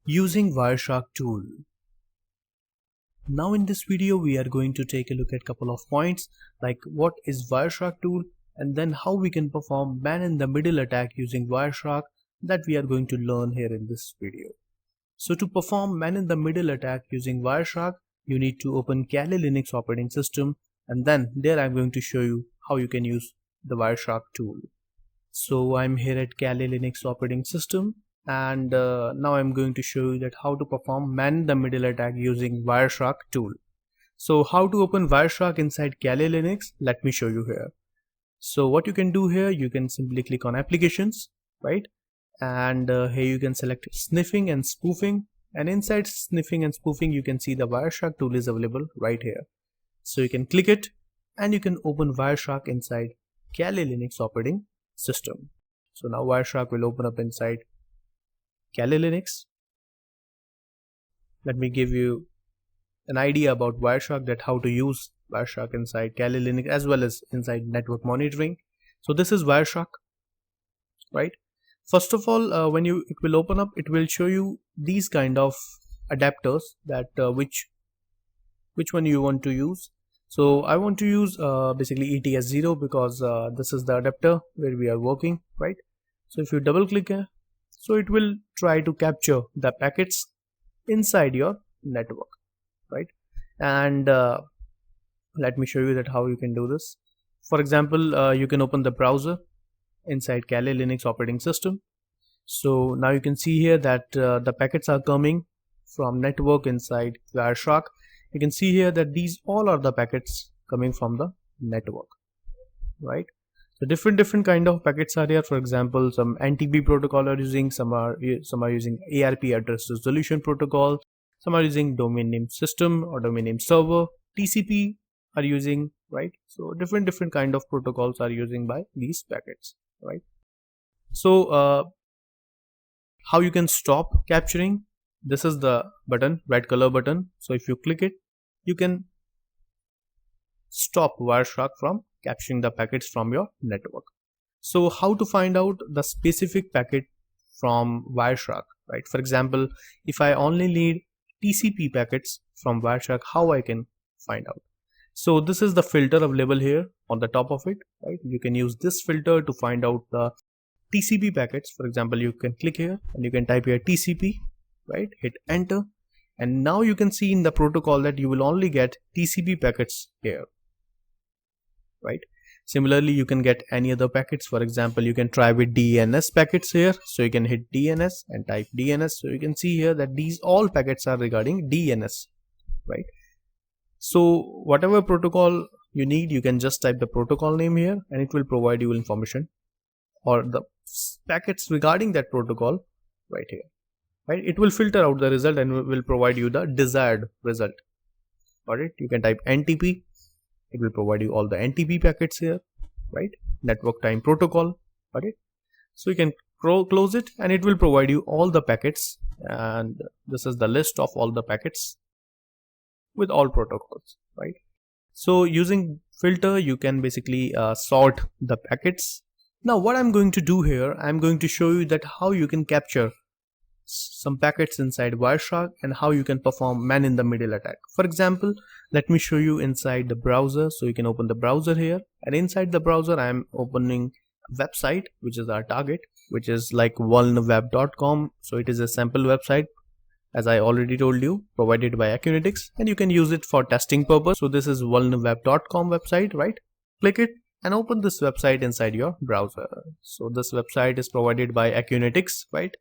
Using Wireshark tool. Now in this video we are going to take a look at couple of points like what is Wireshark tool and then how we can perform man in the middle attack using Wireshark that we are going to learn here in this video. So to perform man in the middle attack using Wireshark, you need to open Kali Linux operating system, and then there I'm going to show you how you can use the Wireshark tool. So I'm here at Kali Linux operating system, and now I'm going to show you that how to perform man in the middle attack using Wireshark tool. So how to open Wireshark inside Kali Linux, let me show you here. So what you can do here, you can simply click on applications, right? And here you can select sniffing and spoofing, and inside sniffing and spoofing you can see the Wireshark tool is available right here. So you can click it and you can open Wireshark inside Kali Linux operating system. So now Wireshark will open up inside Kali Linux. Let me give you an idea about Wireshark, that how to use Wireshark inside Kali Linux as well as inside network monitoring. So this is Wireshark, right? First of all, when it will open up, it will show you these kind of adapters that which one you want to use. So I want to use basically ETS0 because this is the adapter where we are working, right? So if you double click here, so it will try to capture the packets inside your network, right? And let me show you that how you can do this. For example, you can open the browser inside Kali Linux operating system. So now you can see here that the packets are coming from network inside Wireshark. You can see here that these all are the packets coming from the network, right? So different kind of packets are here. For example, some NTP protocol are using, some are using ARP address resolution protocol, some are using domain name system or domain name server, TCP are using, right? So different kind of protocols are using by these packets, right? So how you can stop capturing, this is the button, red color button. So if you click it, you can stop Wireshark from capturing the packets from your network. So how to find out the specific packet from Wireshark, right? For example, if I only need TCP packets from Wireshark, how I can find out? So this is the filter available here on the top of it, right? You can use this filter to find out the TCP packets. For example, you can click here and you can type here TCP, right? Hit enter, and now you can see in the protocol that you will only get TCP packets here, right? Similarly, you can get any other packets. For example, you can try with DNS packets here. So you can hit DNS and type DNS. So you can see here that these all packets are regarding DNS, right? So whatever protocol you need, you can just type the protocol name here and it will provide you information or the packets regarding that protocol right here, right? It will filter out the result and will provide you the desired result. Got it? You can type NTP, it will provide you all the NTP packets here, right? Network time protocol. Got it? So you can close it and it will provide you all the packets, and this is the list of all the packets with all protocols, right? So using filter you can basically sort the packets. Now what I'm going to do here, I'm going to show you that how you can capture some packets inside Wireshark and how you can perform man in the middle attack. For example, let me show you inside the browser. So you can open the browser here, and inside the browser I am opening a website which is our target, which is like vulnweb.com. So it is a sample website, as I already told you, provided by Acunetics, and you can use it for testing purpose. So this is vulnweb.com website, right? Click it and open this website inside your browser. So this website is provided by Acunetics, right?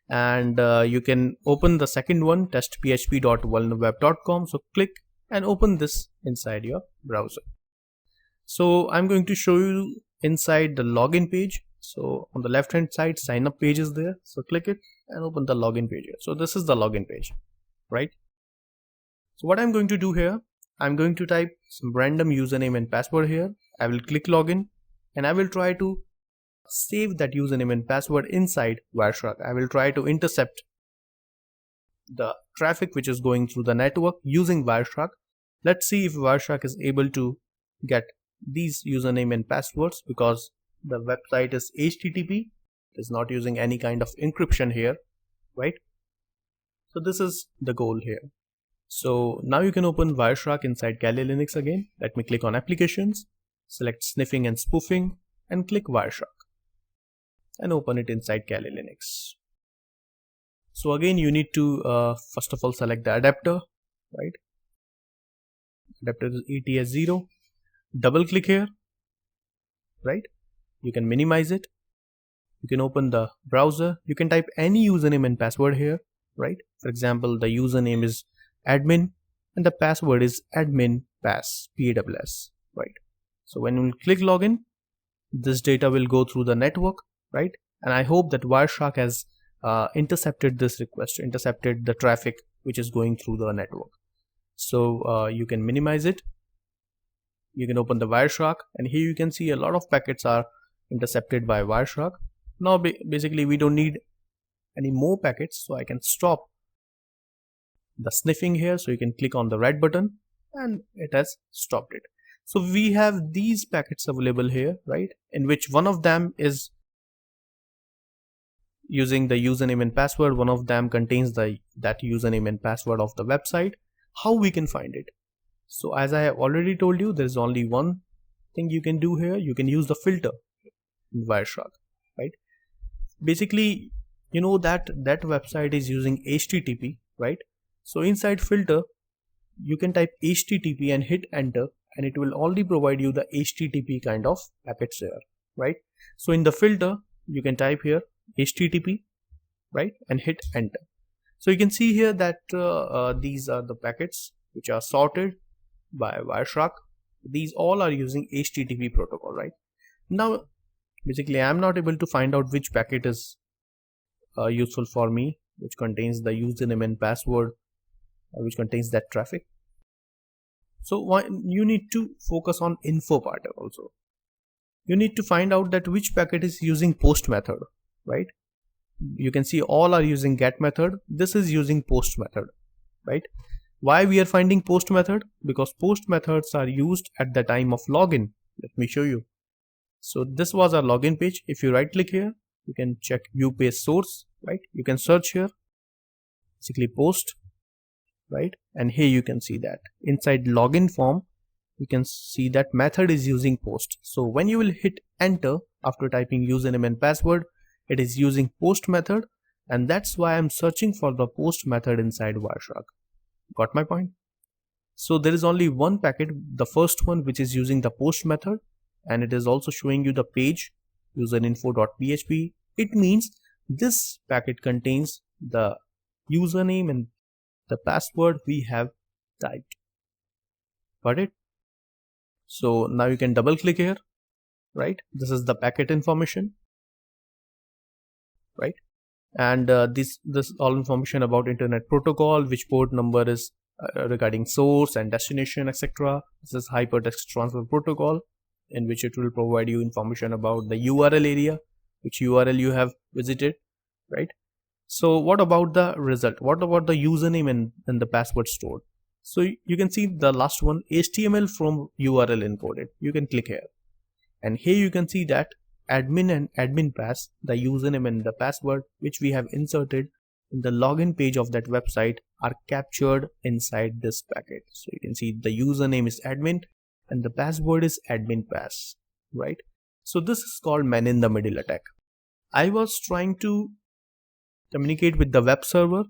And you can open the second one, testphp.vulnweb.com. So click and open this inside your browser. So I'm going to show you inside the login page. So on the left hand side, sign up page is there. So click it and open the login page here. So this is the login page, right? So what I'm going to do here, I'm going to type some random username and password here. I will click login and I will try to save that username and password inside Wireshark. I will try to intercept the traffic which is going through the network using Wireshark. Let's see if Wireshark is able to get these username and passwords, because the website is HTTP. It is not using any kind of encryption here, right? So this is the goal here. So now you can open Wireshark inside Kali Linux again. Let me click on applications, select sniffing and spoofing and click Wireshark and open it inside Kali Linux. So again you need to first of all select the adapter, right? Adapter is ETS0. Double click here, right? You can minimize it. You can open the browser. You can type any username and password here, right? For example, the username is admin and the password is admin pass, PASS, right? So when you click login, this data will go through the network, right? And I hope that Wireshark has intercepted this request, intercepted the traffic which is going through the network. So you can minimize it. You can open the Wireshark and here you can see a lot of packets are intercepted by Wireshark. Now basically we don't need any more packets, so I can stop the sniffing here. So you can click on the red button and it has stopped it. So we have these packets available here, right, in which one of them is using the username and password, one of them contains that username and password of the website. How we can find it? So as I have already told you, there is only one thing you can do here. You can use the filter in Wireshark, right? Basically, you know that website is using HTTP, right? So inside filter, you can type HTTP and hit enter and it will only provide you the HTTP kind of packets here, right? So in the filter, you can type here HTTP, right, and hit enter. So you can see here that these are the packets which are sorted by Wireshark. These all are using HTTP protocol, right? Now basically I'm not able to find out which packet is useful for me, which contains the username and password, which contains that traffic. So you need to focus on info part also. You need to find out that which packet is using post method, right? You can see all are using get method. This is using post method, right? Why we are finding post method? Because post methods are used at the time of login. Let me show you. So this was our login page. If you right click here, you can check view page source, right? You can search here, basically post, right? And here you can see that inside login form, you can see that method is using post. So when you will hit enter after typing username and password, it is using post method, and that's why I'm searching for the post method inside Wireshark. Got my point? So there is only one packet, the first one, which is using the post method, and it is also showing you the page userinfo.php. It means this packet contains the username and the password we have typed. Got it? So now you can double click here, right? This is the packet information, right? And this all information about internet protocol, which port number is regarding source and destination, etc. This is hypertext transfer protocol, in which it will provide you information about the URL area, which URL you have visited, right? So what about the result? What about the username and the password stored? So you can see the last one, HTML from URL encoded. You can click here, and here you can see that admin and admin pass, the username and the password which we have inserted in the login page of that website, are captured inside this packet. So you can see the username is admin and the password is admin pass, right? So this is called man in the middle attack. I was trying to communicate with the web server,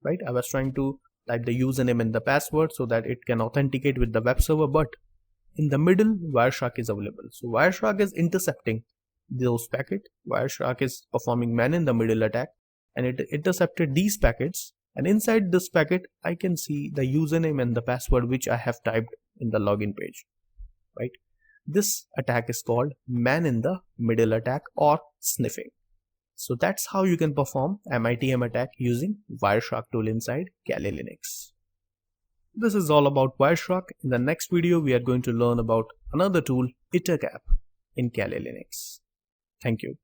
right? I was trying to type the username and the password so that it can authenticate with the web server, but in the middle Wireshark is available. So Wireshark is intercepting those packets. Wireshark is performing man in the middle attack, and it intercepted these packets, and inside this packet I can see the username and the password which I have typed in the login page, right? This attack is called man in the middle attack or sniffing. So that's how you can perform MITM attack using Wireshark tool inside Kali Linux. This is all about Wireshark. In the next video we are going to learn about another tool, ITACAP, in Kali Linux. Thank you.